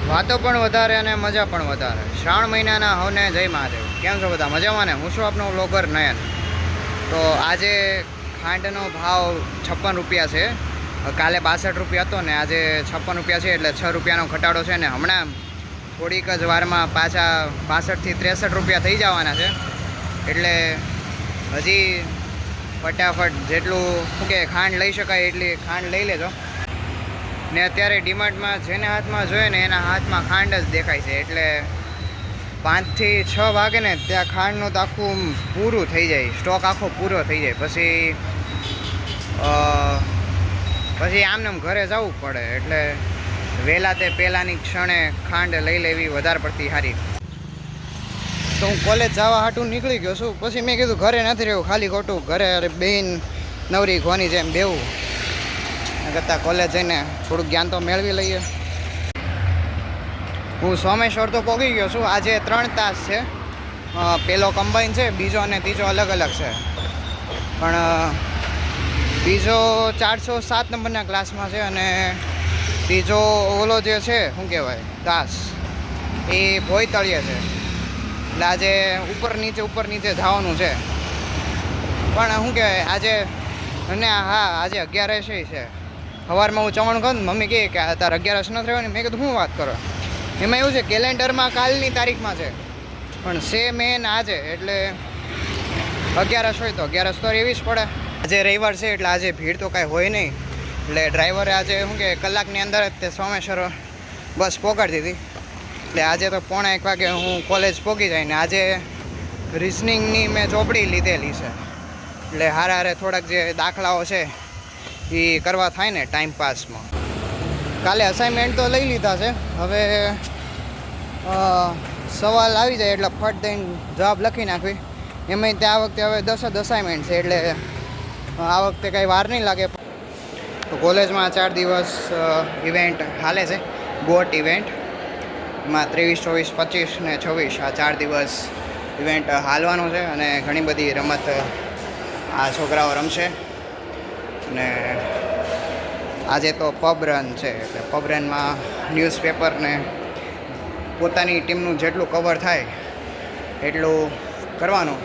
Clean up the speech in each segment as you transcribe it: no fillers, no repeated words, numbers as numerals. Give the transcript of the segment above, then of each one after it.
વાતો પણ વધારે અને મજા પણ વધારે. શ્રાવણ મહિનાના હવને જય મહાદેવ. કેમ છો બધા? મજામાં ને? હું છું આપનો વ્લોગર નયન. તો આજે ખાંડનો ભાવ 56 રૂપિયા છે. કાલે 62 રૂપિયા હતો ને આજે 56 રૂપિયા છે, એટલે 6 રૂપિયાનો ઘટાડો છે. ને હમણાં થોડીક જ વારમાં પાછા 62 થી 63 રૂપિયા થઈ જવાના છે. એટલે હજી ફટાફટ જેટલું શું કે ખાંડ લઈ શકાય એટલી ખાંડ લઈ લેજો. ને અત્યારે ડીમાર્ટમાં જેને હાથમાં જોઈએ ને એના હાથમાં ખાંડ જ દેખાય છે. એટલે 5 થી 6 વાગે ને ત્યાં ખાંડનું તો આખું પૂરું થઈ જાય, સ્ટોક આખો પૂરો થઈ જાય. પછી આમને આમ ઘરે જવું પડે. એટલે વહેલા તે પહેલાંની ક્ષણે ખાંડ લઈ લેવી વધારે પડતી સારી. તો હું કોલેજ જવા હાટું નીકળી ગયો છું. પછી મેં કીધું ઘરે નથી રહેવું, ખાલી ખોટું ઘરે બેન નવરી ખોની જેમ બેવું કરતાં કોલેજ જઈને થોડુંક જ્ઞાન તો મેળવી લઈએ. હું સોમેશ્વર તો પહોંચી ગયો છું. આજે 3 તાસ છે. પહેલો કમ્બાઈન છે, બીજો અને ત્રીજો અલગ અલગ છે. પણ બીજો 407 નંબરના ક્લાસમાં છે અને ત્રીજો ઓલો જે છે શું કહેવાય તાસ એ ભોય તળિયે છે. એટલે આજે ઉપર નીચે જવાનું છે. પણ શું કહેવાય આજે અને હા આજે 11 છે. સવારમાં હું ચવણ કહું મમ્મી કહે કે તારે 11 નથી રહેવાની. મેં કીધું શું વાત કરો? એમાં એવું છે કેલેન્ડરમાં કાલની તારીખમાં છે પણ છે મેન આજે, એટલે 11 હોય તો 11 તો રહેવી જ પડે. આજે રવિવાર છે એટલે આજે ભીડ તો કાંઈ હોય નહીં. એટલે ડ્રાઈવરે આજે શું કે કલાકની અંદર જ તે સોમેશ્વર બસ પહોંચાડી દીધી. એટલે આજે તો 1:45 વાગે હું કોલેજ પહોંચી જાય. ને આજે રિઝનિંગની મેં ચોપડી લીધેલી છે. એટલે હારે થોડાક જે દાખલાઓ છે એ કરવા થાય ને ટાઈમ પાસમાં. કાલે અસાઇનમેન્ટ તો લઈ લીધા છે. હવે સવાલ આવી જાય એટલે ફટ દઈને જવાબ લખી નાખવી. એમાંય તે આ વખતે હવે 10 જ અસાઇનમેન્ટ છે એટલે આ વખતે કંઈ વાર નહીં લાગે. તો કોલેજમાં 4 દિવસ ઇવેન્ટ હાલે છે, ગોટ ઇવેન્ટ. એમાં 23, 24, 25 ને 26 આ 4 દિવસ ઇવેન્ટ હાલવાનું છે. અને ઘણી બધી રમત આ છોકરાઓ રમશે. અને આજે તો પબ રન છે. એટલે પબ રનમાં ન્યૂઝપેપરને પોતાની ટીમનું જેટલું કવર થાય એટલું કરવાનું,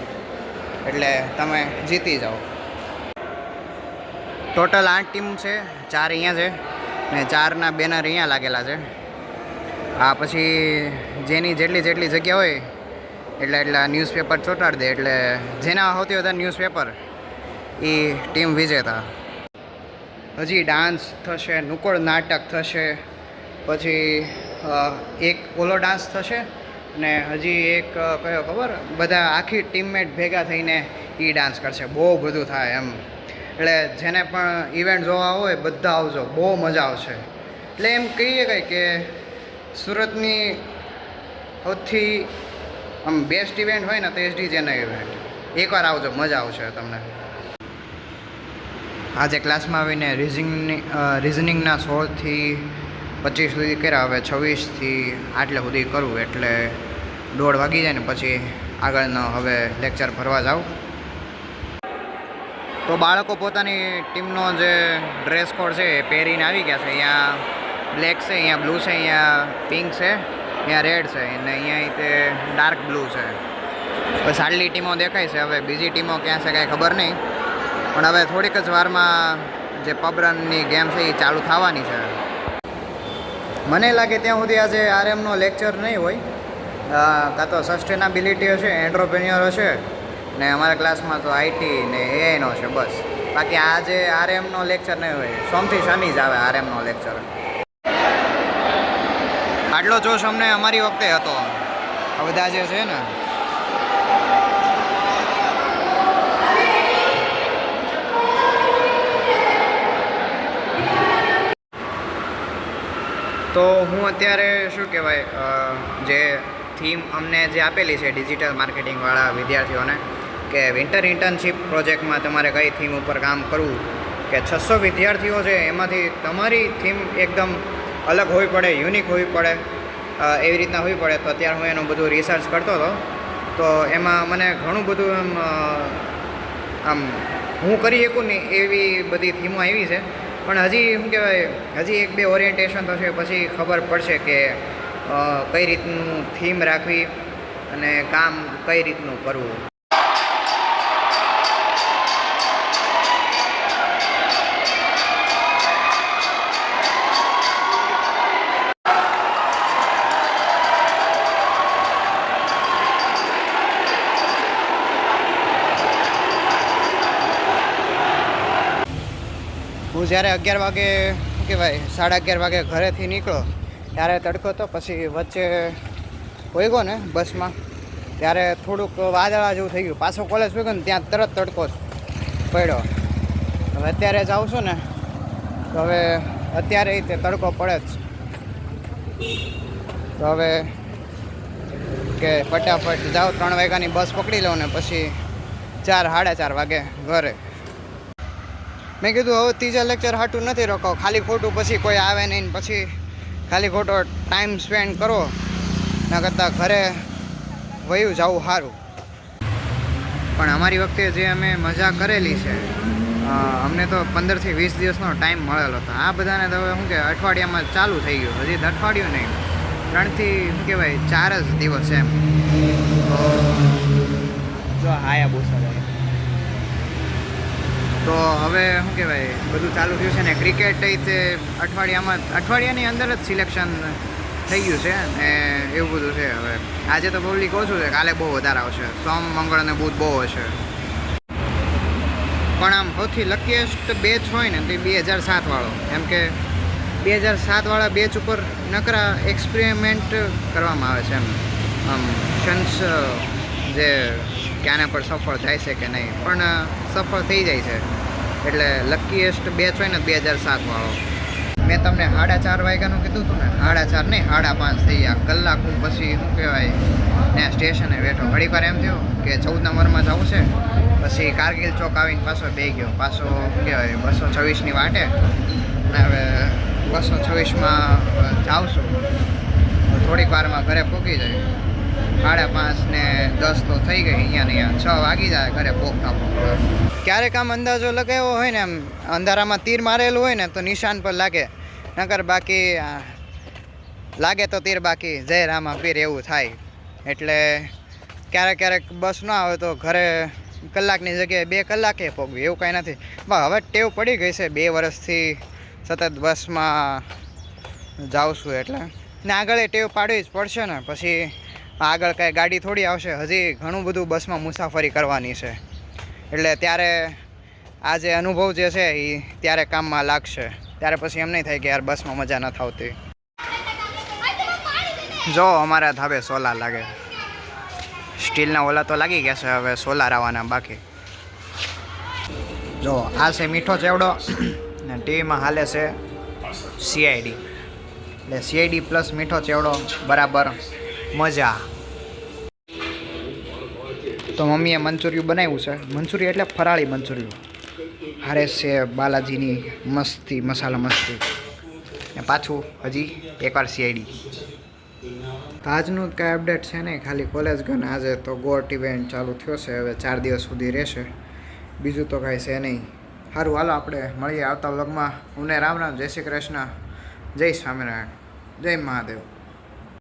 એટલે તમે જીતી જાઓ. ટોટલ 8 ટીમ છે, 4 અહીંયા છે ને 4ના બેનર અહીંયા લાગેલા છે. આ પછી જેની જેટલી જગ્યા હોય એટલા ન્યૂઝપેપર ચોંટાડી દે. એટલે જેના સૌથી વધારે ન્યૂઝપેપર એ ટીમ વિજેતા. હજી ડાન્સ થશે, નુક્કડ નાટક થશે, પછી એક ઓલો ડાન્સ થશે ને હજી એક કયો ખબર, બધા આખી ટીમમેટ ભેગા થઈને એ ડાન્સ કરશે. બહુ બધું થાય એમ. એટલે જેને પણ ઇવેન્ટ જોવા હોય બધા આવજો, બહુ મજા આવશે. એટલે એમ કહીએ કંઈ કે સુરતની સૌથી આમ બેસ્ટ ઇવેન્ટ હોય ને તો એસડીજેનો ઇવેન્ટ. એકવાર આવજો, મજા આવશે તમને. આજે ક્લાસમાં આવીને રિઝનિંગના 16 થી 25 સુધી કર્યા. હવે 26 થી આટલે સુધી કરવું એટલે 1:30 વાગી જાય ને પછી આગળનો હવે લેક્ચર ભરવા જાઉં. તો બાળકો પોતાની ટીમનો જે ડ્રેસ કોડ છે એ પહેરીને આવી ગયા છે. અહીંયા બ્લેક છે, અહીંયા બ્લુ છે, અહીંયા પિંક છે, અહીંયા રેડ છે અને અહીંયા તે ડાર્ક બ્લુ છે. બસ આટલી ટીમો દેખાય છે. હવે બીજી ટીમો ક્યાં છે કાંઈ ખબર નહીં. પણ હવે થોડીક જ વારમાં જે પબ રનની ગેમ છે એ ચાલુ થવાની છે. મને લાગે ત્યાં સુધી આજે આરએમનો લેક્ચર નહીં હોય. કાં તો સસ્ટેનાબિલિટી હશે, એન્ટરપ્રેન્યોર હશે ને અમારા ક્લાસમાં તો આઈટી ને એઆઈનો છે બસ. બાકી આજે આરએમનો લેક્ચર નહીં હોય. સોમથી શનિ જ આવે આરએમનો લેક્ચર. આટલો જોશ અમને અમારી વખતે હતો. આ બધા જે છે ને તો હું અત્યારે શું કહેવાય જે થીમ અમને જે આપેલી છે ડિજિટલ માર્કેટિંગવાળા વિદ્યાર્થીઓને કે વિન્ટર ઇન્ટર્નશિપ પ્રોજેક્ટમાં તમારે કઈ થીમ ઉપર કામ કરવું, કે 600 વિદ્યાર્થીઓ છે એમાંથી તમારી થીમ એકદમ અલગ હોવી પડે, યુનિક હોવી પડે, એવી રીતના હોવી પડે. તો અત્યારે હું એનું બધું રિસર્ચ કરતો હતો. તો એમાં મને ઘણું બધું આમ હું કરી શકું ને એવી બધી થીમો આવી છે. પણ હજી શું કહેવાય, હજી 1-2 ઓરિએન્ટેશન થશે પછી ખબર પડશે કે કઈ રીતનું થીમ રાખવી અને કામ કઈ રીતનું કરવું. હું જ્યારે 11 વાગે શું કહેવાય 11:30 વાગે ઘરેથી નીકળો ત્યારે તડકો હતો, પછી વચ્ચે હોઈ ગયો ને બસમાં ત્યારે થોડુંક વાદળા જેવું થઈ ગયું. પાછો કોલેજ ભેગો ને ત્યાં તરત તડકો પડ્યો. હવે અત્યારે જાઉં છું ને તો હવે અત્યારે તે તડકો પડે જ. તો હવે કે ફટાફટ જાઓ, 3 વાગ્યાની બસ પકડી લઉં ને પછી 4-4:30 વાગે ઘરે. મેં કીધું હવે ત્રીજા લેક્ચર હાટું નથી રોકાવ, ખાલી ખોટું પછી કોઈ આવે નહીં, પછી ખાલી ખોટો ટાઈમ સ્પેન્ડ કરો ના કરતાં ઘરે વયું જવું સારું. પણ અમારી વખતે જે અમે મજા કરેલી છે, અમને તો 15 થી 20 દિવસનો ટાઈમ મળેલો હતો. આ બધાને તો હવે શું કે અઠવાડિયામાં ચાલુ થઈ ગયું, હજી અઠવાડિયું નહીં, 3 થી શું કહેવાય 4 જ દિવસ એમ. જો હાયા બહુ સારા. તો હવે શું કહેવાય બધું ચાલુ થયું છે ને. ક્રિકેટ તે અઠવાડિયાની અંદર જ સિલેક્શન થઈ ગયું છે ને એવું બધું છે. હવે આજે તો પબ્લિક ઓછું છે, કાલે બહુ વધારે આવશે. સોમ, મંગળ અને બુધ બહુ હશે. પણ આમ સૌથી લકીએસ્ટ બેચ હોય ને તે 2007 વાળો, એમ કે 2007 વાળા બેચ ઉપર નકરા એક્સપેરિમેન્ટ કરવામાં આવે છે એમ. આમ શન્સ જે ક્યાંના પર સફળ થાય છે કે નહીં, પણ સફળ થઈ જાય છે. એટલે લકીએસ્ટ બેચ હોય ને 2007 વાળો. મેં તમને 4:30 વાગ્યાનું કીધું હતું ને, 4:30 નહીં 5:30 થઈ ગયા. કલાક હું પછી શું કહેવાય ત્યાં સ્ટેશને બેઠો. ઘડીક વાર એમ થયું કે 14 નંબરમાં જવું છે, પછી કારગિલ ચોક આવીને પાછો બે ગયો. પાછો શું કહેવાય 226ની વાટે. અને હવે 226માં જાઉં છું, થોડીક વારમાં ઘરે પહોંચી જાય. 5:30 ને 10 તો થઈ ગઈ. અહીંયા ને અહીંયા 6 વાગી જાય ઘરે પહોંચતા. ક્યારેક આમ અંદાજો લગાવ્યો હોય ને, આમ અંધારામાં તીર મારેલું હોય ને તો નિશાન પર લાગે, નકર બાકી લાગે તો તીર બાકી જય રામા પીર એવું થાય. એટલે ક્યારેક બસ ન આવે તો ઘરે કલાકની જગ્યાએ 2 કલાકે પહોંચવું એવું કાંઈ નથી. બસ હવે ટેવ પડી ગઈ છે, 2 વર્ષથી સતત બસમાં જાઉં છું એટલે. ને આગળ ટેવ પાડવી જ પડશે ને, પછી આગળ કાંઈ ગાડી થોડી આવશે. હજી ઘણું બધું બસમાં મુસાફરી કરવાની છે, એટલે ત્યારે આ જે અનુભવ જે છે એ ત્યારે કામમાં લાગશે. ત્યારે પછી એમ નહીં થાય કે યાર બસમાં મજા નથી આવતી. જો અમારા ધાબે સોલાર લાગે, સ્ટીલના ઓલા તો લાગી ગયા છે, હવે સોલાર આવવાના બાકી. જો આ છે મીઠો ચેવડો ને ટીવીમાં હાલે છે CID. એટલે CID પ્લસ મીઠો ચેવડો બરાબર મજા. તો મમ્મીએ મંચુરિયું બનાવ્યું છે. મંચુરિયું એટલે ફરાળી મંચુરિયું. હારે છે બાલાજીની મસ્તી, મસાલા મસ્તી. ને પાછું હજી એકવાર CID. તો આજનું જ કાંઈ અપડેટ છે નહીં, ખાલી કોલેજ ગયો ને આજે તો ગોટ ઇવેન્ટ ચાલુ થયો છે. હવે 4 દિવસ સુધી રહેશે, બીજું તો કાંઈ છે નહીં. સારું, હાલો આપણે મળીએ આવતા વ્લોગમાં. હું રામ રામ, જય શ્રી કૃષ્ણ, જય સ્વામિનારાયણ, જય મહાદેવ.